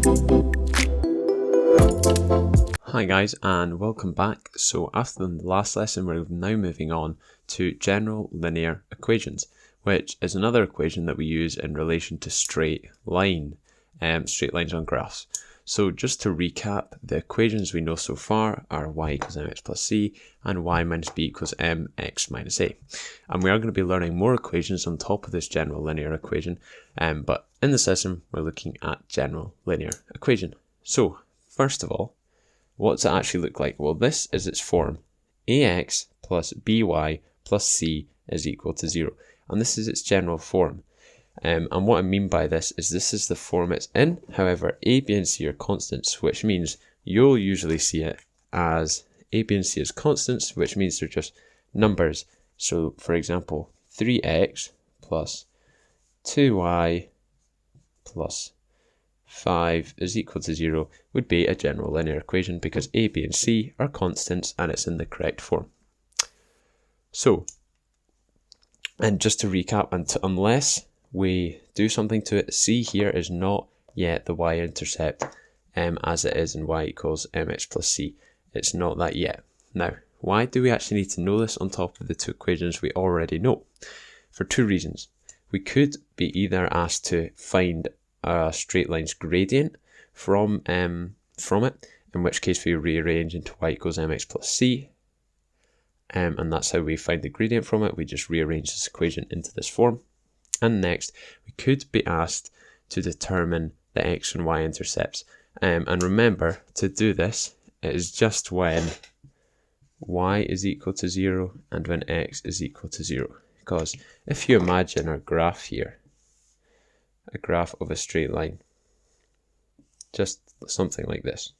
Hi guys, and welcome back. So after the last lesson, we're now moving on to general linear equations, which is another equation that we use in relation to straight lines on graphs. So just to recap, the equations we know so far are y equals mx plus c and y minus b equals mx minus a. And we are going to be learning more equations on top of this general linear equation, but in this lesson we're looking at general linear equation. So first of all, what's it actually look like? Well, this is its form. Ax plus by plus c is equal to 0. And this is its general form. And what I mean by this is the form it's in. However, a, b, and c are constants, which means you'll usually see it as a, b, and c as constants, which means they're just numbers. So, for example, 3x plus 2y plus 5 is equal to 0 would be a general linear equation because a, b, and c are constants and it's in the correct form. So, and just to recap, unless we do something to it, c here is not yet the y-intercept as it is in y equals mx plus c. It's not that yet. Now, why do we actually need to know this on top of the two equations we already know? For two reasons. We could be either asked to find a straight line's gradient from it, in which case we rearrange into y equals mx plus c, and that's how we find the gradient from it. We just rearrange this equation into this form. And next, we could be asked to determine the x and y intercepts. And remember, to do this, it is just when y is equal to 0 and when x is equal to 0. Because if you imagine a graph here, a graph of a straight line, just something like this.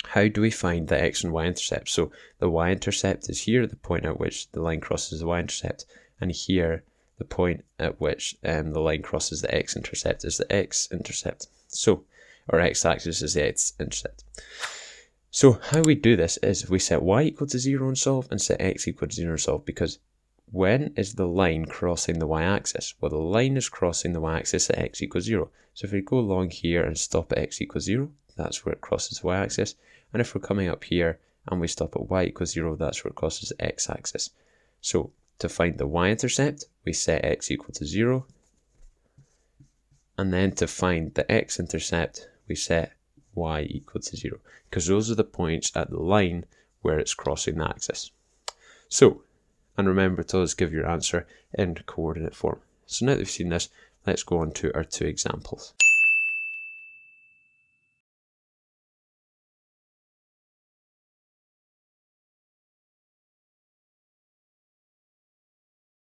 How do we find the x and y intercept? So the y-intercept is here, the point at which the line crosses the y-intercept, and here the point at which the line crosses the x-intercept is the x-intercept. So, or x-axis is the x-intercept. So how we do this is we set y equal to 0 and solve, and set x equal to 0 and solve, because when is the line crossing the y-axis? Well, the line is crossing the y-axis at x equals 0. So if we go along here and stop at x equals 0, that's where it crosses the y-axis. And if we're coming up here and we stop at y equals 0, that's where it crosses the x-axis. So to find the y-intercept, we set x equal to 0. And then to find the x-intercept, we set y equal to 0. Because those are the points at the line where it's crossing the axis. So, and remember to always give your answer in coordinate form. So now that we've seen this, let's go on to our two examples.